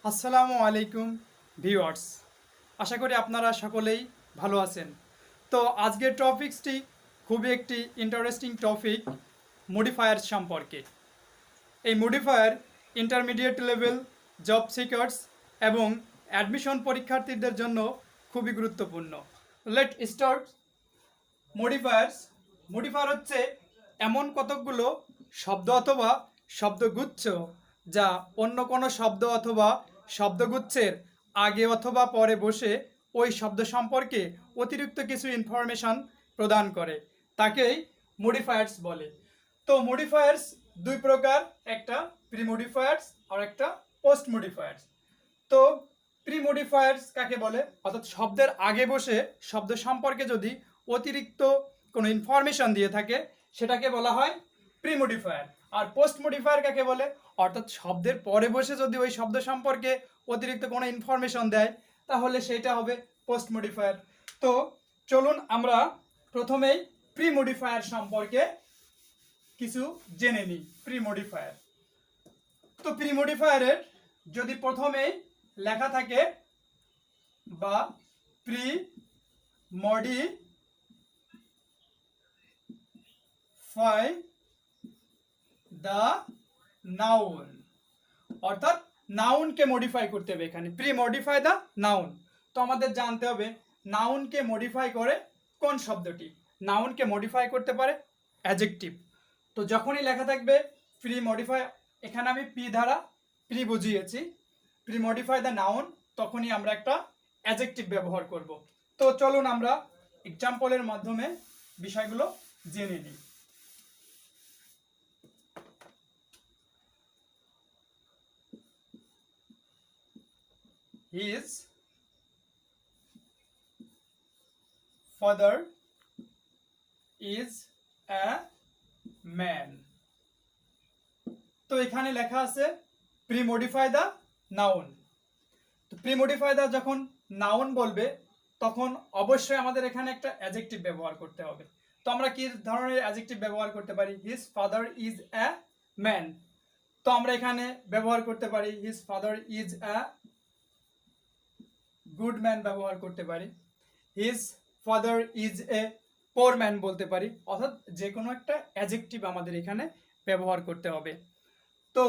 আসসালামু আলাইকুম ভিউয়ার্স, আশা করি আপনারা সকলেই ভালো আছেন। তো আজকের টপিকসটি খুবই একটি ইন্টারেস্টিং টপিক, মডিফায়ার সম্পর্কে। এই modifier intermediate level, job seekers এবং অ্যাডমিশন পরীক্ষার্থীদের জন্য খুবই গুরুত্বপূর্ণ। Let start. মডিফায়ার্স মডিফায়ার হচ্ছে এমন কতকগুলো শব্দ অথবা শব্দগুচ্ছ যা অন্য কোনো শব্দ অথবা শব্দগুচ্ছের আগে অথবা পরে বসে ওই শব্দ সম্পর্কে অতিরিক্ত কিছু ইনফরমেশন প্রদান করে, তাকেই মডিফায়ার্স বলে। তো মডিফায়ার্স দুই প্রকার, একটা প্রি মডিফায়ার্স আর একটা পোস্ট মডিফায়ার্স। তো প্রি মডিফায়ার্স কাকে বলে? অর্থাৎ শব্দের আগে বসে শব্দ সম্পর্কে যদি অতিরিক্ত কোনো ইনফরমেশন দিয়ে থাকে সেটাকে বলা হয় প্রি মডিফায়ার। আর পোস্ট মডিফায়ার কাকে বলে? অর্থাৎ শব্দের পরে বসে যদি ওই শব্দ সম্পর্কে অতিরিক্ত কোনো ইনফরমেশন দেয় তাহলে সেটা হবে পোস্ট মডিফায়ার। তো চলুন আমরা প্রথমেই প্রি মডিফায়ার সম্পর্কে কিছু জেনে নিই। প্রি মডিফায়ার, তো প্রি মডিফায়ারের যদি প্রথমেই লেখা থাকে বা প্রি মডিফাই দ্য নাউন, অর্থাৎ নাউনকে মডিফাই করতে হবে। এখানে প্রি মডিফাই দ্য নাউন। তো আমাদের জানতে হবে নাউনকে মডিফাই করে কোন শব্দটি? নাউনকে মডিফাই করতে পারে অ্যাডজেক্টিভ। তো যখনই লেখা থাকবে প্রি মডিফাই, এখানে আমি পি দ্বারা প্রি বুঝিয়েছি, প্রি মডিফাই দ্য নাউন, তখনই আমরা একটা অ্যাডজেক্টিভ ব্যবহার করব। তো চলুন আমরা এক্সাম্পলের মাধ্যমে বিষয়গুলো জেনে নিই। His father is a man. তো এখানে লেখা আছে প্রি মডিফাই দ্য নাউন। তো প্রি মডিফাই দ্য যখন নাউন বলবে তখন অবশ্যই আমাদের এখানে একটা অ্যাডজেক্টিভ ব্যবহার করতে হবে। তো আমরা কি ধরনের অ্যাডজেক্টিভ ব্যবহার করতে পারি? His father is a man. তো আমরা এখানে ব্যবহার করতে পারি his father is a good man ব্যবহার করতে পারি, his father is a poor man বলতে পারি। অর্থাৎ যে কোনো একটা অ্যাডজেক্টিভ আমাদের এখানে ব্যবহার করতে হবে। তো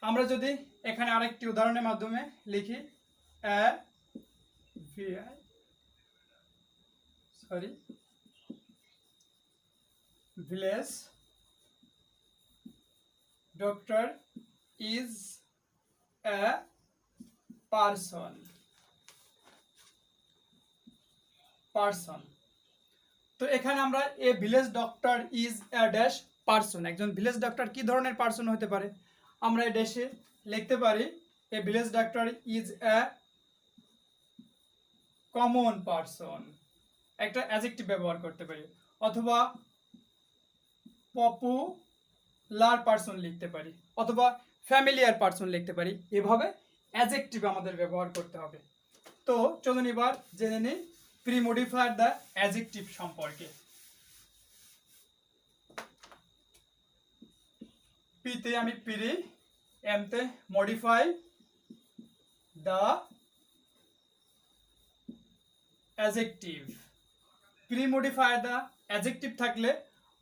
আমরা যদি এখানে আরেকটি উদাহরণের মাধ্যমে লিখি, village doctor is a person. তো এখানে আমরা a village doctor is a dash person, একজন ভিলেজ ডক্টর কি ধরনের পারসন হতে পারে? আমরা এই ড্যাশে লিখতে পারি a village doctor is a common person, একটা অ্যাডজেক্টিভ ব্যবহার করতে পারি, অথবা পপুলার পারসন লিখতে পারি, অথবা ফ্যামিলিয়ার পারসন লিখতে পারি। এভাবে অ্যাডজেক্টিভ আমাদের ব্যবহার করতে হবে। তো চলুন এবার জেনে নিই প্রি মডিফায়ার দ্য অ্যাডজেক্টিভ সম্পর্কে। পিতে আমি প্রি, এমতে modify, the adjective. Pre modifier the adjective থাকলে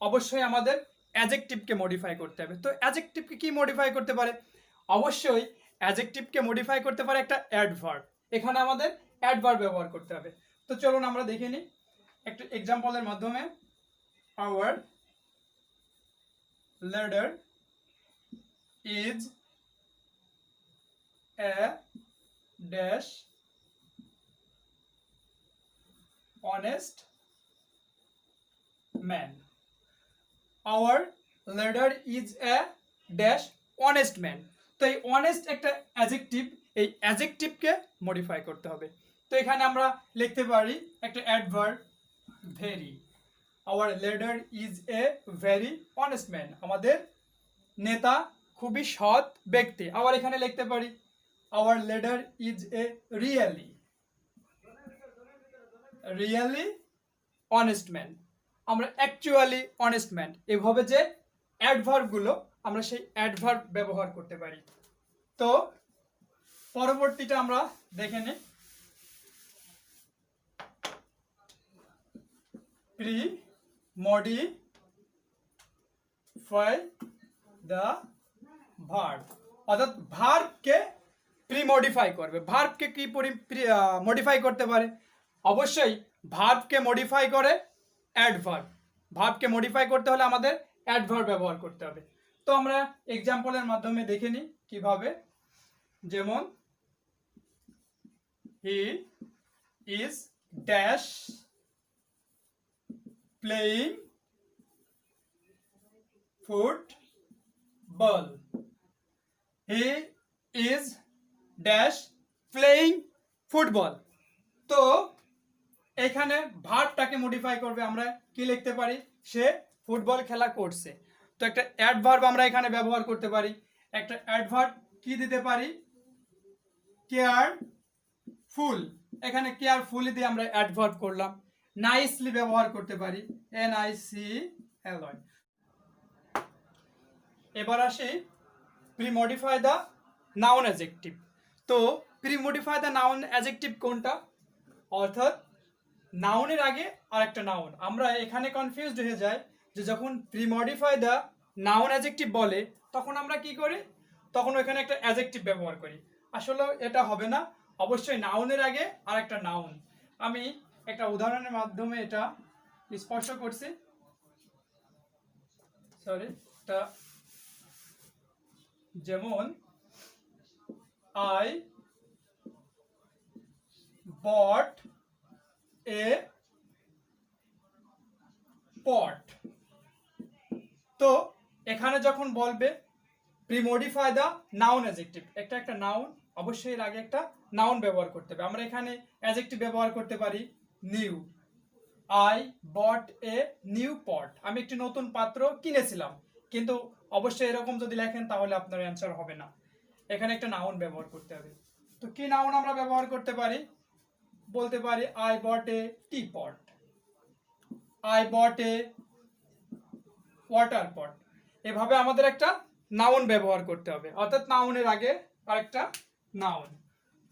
অবশ্যই আমাদের অ্যাডজেক্টিভকে মডিফাই করতে হবে। তো অ্যাডজেক্টিভকে কি মডিফাই করতে পারে? অবশ্যই অ্যাডজেক্টিভকে মডিফাই করতে পারে একটা অ্যাডভার্ব। এখানে আমাদের অ্যাডভার্ব ব্যবহার করতে হবে। তো চলুন আমরা দেখে নিই একটা এক্সাম্পলের মাধ্যমে। Our leader is a dash honest man. Our leader is a dash honest man. তো এই অনেস্ট একটা অ্যাডজেক্টিভ, এই অ্যাডজেক্টিভকে মডিফাই করতে হবে। তো এখানে আমরা লিখতে পারি একটা adverb very. Hour leader is a very honest man, আমাদের নেতা খুবই সৎ ব্যক্তি। আবার এখানে লিখতে পারি hour leader is a really honest man, আমরা অ্যাকচুয়ালি অনেস্ট ম্যান। এভাবে যে অ্যাডভার্বগুলো আমরা সেই অ্যাডভার্ব ব্যবহার করতে পারি। তো পরবর্তীটা আমরা দেখে নিই। প্রি মডিফাই দ্য ভার্ব, অর্থাৎ ভার্বকে প্রি মডিফাই করবে। ভার্বকে কি মডিফাই করতে পারে? অবশ্যই ভার্বকে মডিফাই করে অ্যাডভার্ব। ভার্বকে মডিফাই করতে হলে আমাদের অ্যাডভার্ব ব্যবহার করতে হবে। তো আমরা এক্সাম্পলের মাধ্যমে দেখে নিই কিভাবে। যেমন he is dash playing football. He is dash playing football. তো এখানে ভার্বটাকে মডিফাই করবে, আমরা কি লিখতে পারি? সে ফুটবল খেলা করছে। তো একটা অ্যাডভার্ব আমরা এখানে ব্যবহার করতে পারি। একটা অ্যাডভার্ব কি দিতে পারি? কেয়ারফুল। এখানে কেয়ারফুলি দিয়ে আমরা অ্যাডভার্ব করলাম। নাইসলি ব্যবহার করতে পারি, NICLY। এবার আসি pre modify the noun adjective. তো pre modify the noun adjective কোনটা? অর্থাৎ নাউনের আগে আর একটা নাউন। আমরা এখানে কনফিউজড হয়ে যাই যে যখন pre modify the noun adjective বলে তখন আমরা কি করি? তখন ওইখানে একটা অ্যাডজেক্টিভ ব্যবহার করি। আসলে এটা হবে না, অবশ্যই নাউনের আগে আর একটা নাউন। আমি একটা উদাহরণের মাধ্যমে এটা স্পষ্ট করছি। সরি, এটা যেমন আই বট এ পট। তো এখানে যখন বলবে pre modify the noun adjective, একটা নাউন, অবশ্যই এর আগে একটা নাউন ব্যবহার করতে হবে। আমরা এখানে অ্যাডজেক্টিভ ব্যবহার করতে পারি new. I bought a new pot. আমি একটি নতুন পাত্র কিনেছিলাম। কিন্তু অবশ্যই এরকম যদি লেখেন তাহলে আপনার অ্যান্সার হবে না। এখানে একটা নাউন ব্যবহার করতে হবে। তো কি নাউন আমরা ব্যবহার করতে পারি? বলতে পারি I bought A T pot, I bought a water পট। এভাবে আমাদের একটা নাউন ব্যবহার করতে হবে, অর্থাৎ নাউনের আগে আরেকটা নাউন।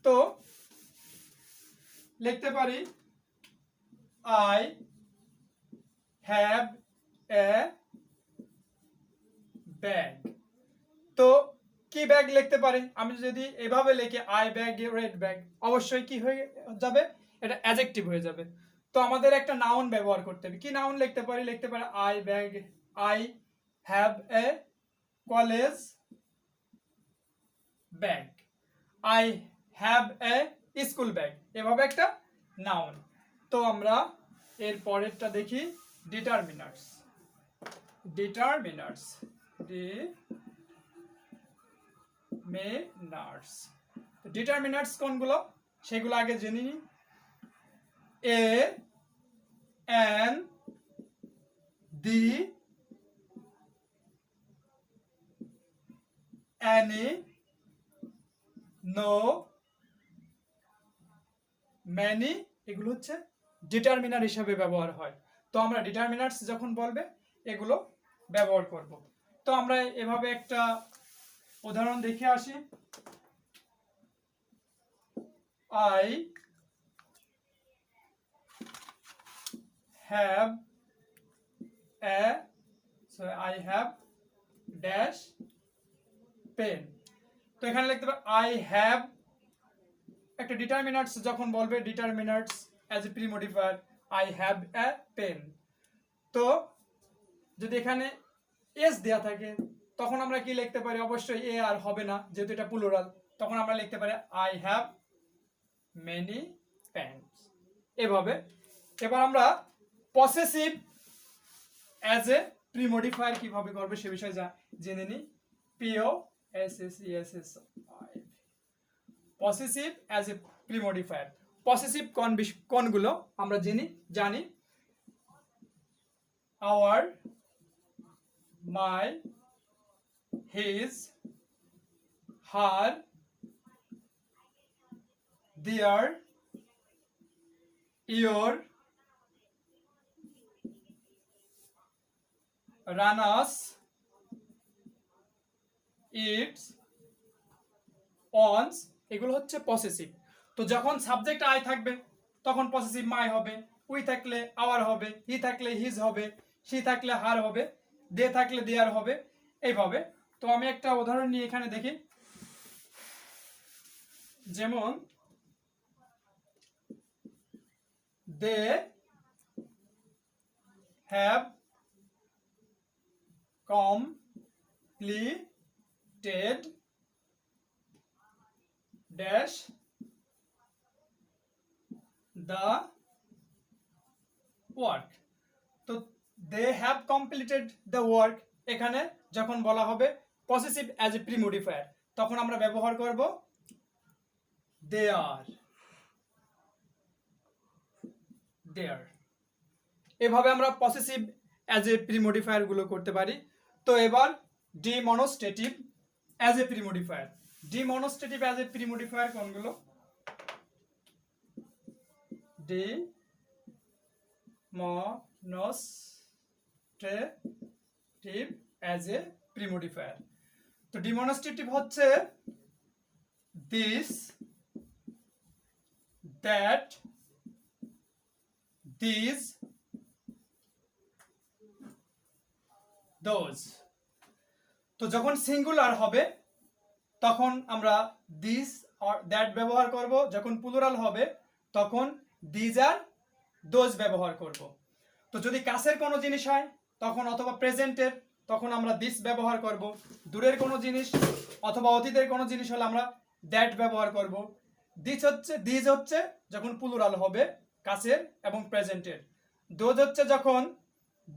তো লিখতে পারি আই হ্যাভ এ ব্যাগ। তো কি ব্যাগ লিখতে পারি? আমি যদি এভাবে লিখি I bag a red bag, অবশ্যই কি হয়ে যাবে? এটা অ্যাডজেক্টিভ হয়ে যাবে। তো আমাদের একটা নাউন ব্যবহার করতে হবে। কি নাউন লিখতে পারি? লিখতে পারি I bag, I have A college bag, I have A school bag. এভাবে একটা নাউন। তো আমরা এর পরেরটা দেখি, ডিটারমিনার্স। ডিটারমিনার্স ডিটারমিনার্স কোনগুলো সেগুলো আগে জেনে নিই। A N the any, no, many, এগুলো হচ্ছে ডিটারমিনার হিসেবে ব্যবহার হয়। তো আমরা ডিটারমিনার্স যখন বলবে এগুলো ব্যবহার করব। তো আমরা এভাবে একটা উদাহরণ দেখে আসি। I have I have dash pen. তো এখানে লিখতে পারি আই হ্যাভ। একটা ডিটারমিনার্স যখন বলবে, determiners as a pre modifier, I have a pen. তো যদি এখানে এস দেয়া থাকে তখন আমরা কি লিখতে পারি? অবশ্যই এ আর হবে না, যেহেতু এটা প্লুরাল। তখন আমরা লিখতে পারি আই হ্যাভ মেনি প্যান্টস। এভাবে। এবার আমরা possessive as a pre modifier কিভাবে করবে সে বিষয়ে জেনে নিই। POSSESSIV, possessive as a pre modifier. Possessive কোনগুলো আমরা জানি our, my, his, her, their, your, রানাস, its, ons, এগুলো হচ্ছে পসেসিভ। তো যখন সাবজেক্ট আই থাকবে তখন পসেসিভ মাই হবে, উই থাকলে আওয়ার হবে, হি থাকলে হিজ হবে, সি থাকলে হার হবে, দে থাকলে দেয়ার হবে, এইভাবে। তো আমি একটা উদাহরণ নিয়ে এখানে দেখি, যেমন they have completed dash the work। তো they have completed the work, এখানে যখন বলা হবে পসেসিভ অ্যাজ এ প্রিমোডিফায়ার তখন আমরা ব্যবহার করব দেয়ার, দেয়ার। এভাবে আমরা পসেসিভ অ্যাজ এ প্রিমোডিফায়ার গুলো করতে পারি। তো এবার demonstrative as a premodifier. Demonstrative as a premodifier কোনগুলো? Demonstrative as a premodifier. তো ডিমনস্ট্রেটিভ হচ্ছে দিস, দ্যাট, দিস, দোজ। তো যখন সিঙ্গুলার হবে তখন আমরা দিস আর দ্যাট ব্যবহার করব, যখন প্লুরাল হবে তখন দিজ আর দোজ ব্যবহার করব। তো যদি কাছের কোনো জিনিস হয় তখন অথবা প্রেজেন্টের তখন আমরা দিস ব্যবহার করব, দূরের কোনো জিনিস অথবা অতীতের কোনো জিনিস হলে আমরা দ্যাট ব্যবহার করব। দিজ হচ্ছে যখন প্লুরাল হবে কাছের এবং প্রেজেন্টের। দোজ হচ্ছে যখন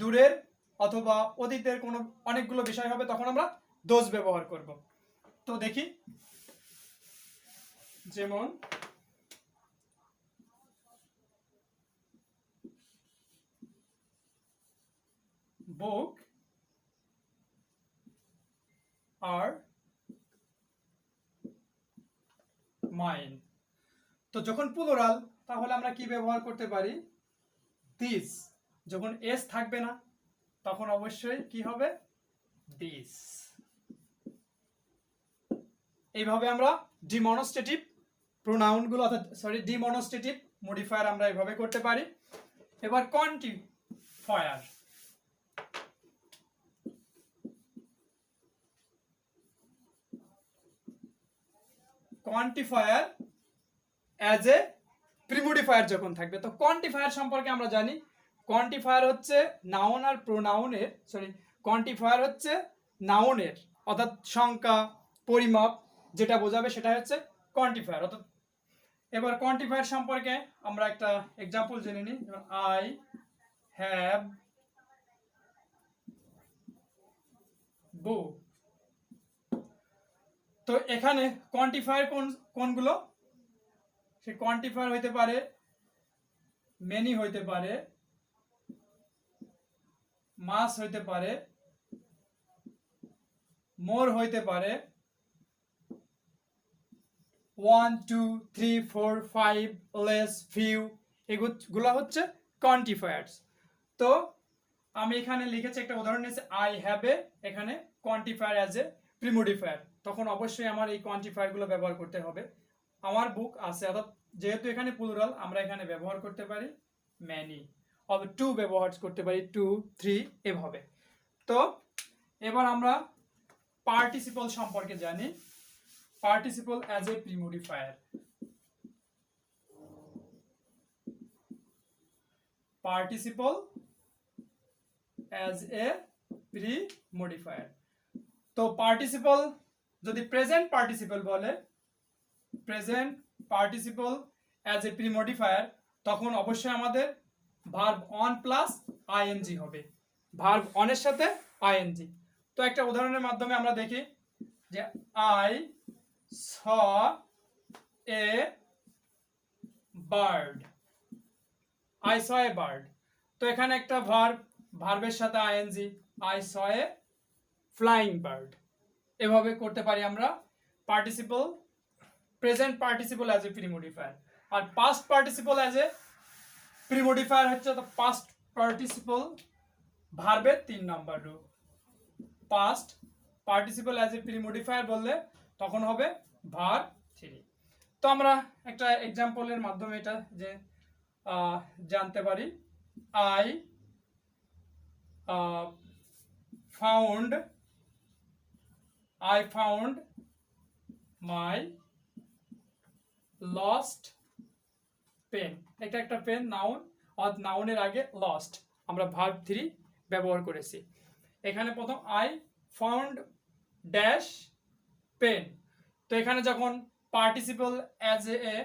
দূরের অথবা অতীতের কোনো অনেকগুলো বিষয় হবে তখন আমরা দোজ ব্যবহার করব। তো দেখি, যেমন বুক আর মাইন। তো যখন প্লুরাল তাহলে আমরা কি ব্যবহার করতে পারি? দিস। যখন এস থাকবে না তখন অবশ্যই কি হবে? দিস। এইভাবে আমরা ডিমনস্ট্রেটিভ প্রোনাউনগুলো অর্থাৎ ডিমনস্ট্রেটিভ মডিফায়ার আমরা এইভাবে করতে পারি। এবার কোয়ান্টিফায়ার। কোয়ান্টিফায়ার অ্যাজ এ প্রিমোডিফায়ার যখন থাকবে, তো কোয়ান্টিফায়ার সম্পর্কে আমরা জানি কোয়ান্টিফায়ার হচ্ছে নাউন আর প্রোনাউনের কোয়ান্টিফায়ার হচ্ছে নাউনের অর্থাৎ সংখ্যা পরিমাপ যেটা বোঝাবে সেটা হচ্ছে কোয়ান্টিফায়ার। অর্থাৎ এবার কোয়ান্টিফায়ার সম্পর্কে আমরা একটা এক্সাম্পল জেনে নিই। আই হ্যাভ বুক। তো এখানে কোয়ান্টিফায়ার কোনগুলো? সে কোয়ান্টিফায়ার হইতে পারে মেনি, হইতে পারে মাস, হইতে পারে মোর, হইতে পারে 1 2 3 4 5 লেস, ফিউ, এগুলো হচ্ছে কোয়ান্টিফায়ার্স। তো আমি এখানে লিখেছি একটা উদাহরণ নিয়েছি আই হ্যাভ এ, এখানে কোয়ান্টিফায়ার অ্যাজ এ প্রিমোডিফায়ার, তখন অবশ্যই আমার এই কোয়ান্টিফায়ারগুলো ব্যবহার করতে হবে। আমার বুক আছে, অর্থাৎ যেহেতু এখানে প্লুরাল আমরা এখানে ব্যবহার করতে পারি ম্যানি, অথবা টু ব্যবহার করতে পারি 2 3, এভাবে। তো এবার আমরা পার্টিসিপল সম্পর্কে জানি। Participle as a premodifier. Participle as a premodifier. তো পার্টিসিপল যদি প্রেজেন্ট পার্টিসিপল বলে, present participle as a premodifier, তখন অবশ্যই আমাদের ভার্ব অন প্লাস আইএনজি হবে, ভার্ব অনের সাথে আইএনজি। তো একটা উদাহরণের মাধ্যমে আমরা দেখি যে I saw a bird, I saw a bird. তো এখানে একটা ভার্বের সাথে ING, I saw a flying bird. এভাবে করতে পারি আমরা participle, present participle as a প্রিমোডিফায়ার। আর past participle as a premodifier হচ্ছে তো পাস্ট পার্টিসিপল ভার্বের 3 নম্বর রূপ। Past participle as a premodifier বললে তখন হবে ভার্ব 3। তো আমরা একটা এক্সাম্পলের মাধ্যমে এটা যে জানতে পারি। I found my lost pen. এটা একটা পেন, নাউন, আর নাউনের আগে লস্ট আমরা ভার্ব 3 ব্যবহার করেছি। এখানে প্রথম আই ফাউন্ড ড্যাশ পেন। তো এখানে যখন participle as a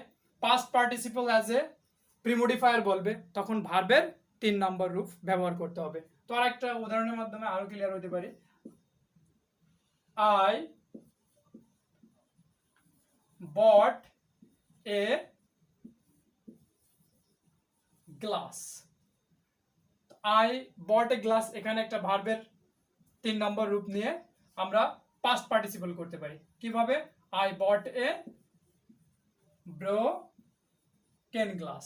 past participle as a premodifier বলবে তখন ভার্বের 3 নম্বর রূপ ব্যবহার করতে হবে। তো আর একটা উদাহরণের মাধ্যমে আরো ক্লিয়ার হতে পারি। I bought a glass. I bought a glass এখানে একটা ভার্বের 3 নম্বর রূপ নিয়ে আমরা পাস্ট পার্টিসিপল করতে পারি। কিভাবে? I bought A broken glass.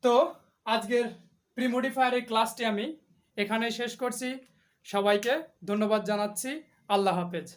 তো আজকের প্রিমোডিফায়ারের ক্লাসটি আমি এখানে শেষ করছি। সবাইকে ধন্যবাদ জানাচ্ছি। আল্লাহ হাফেজ।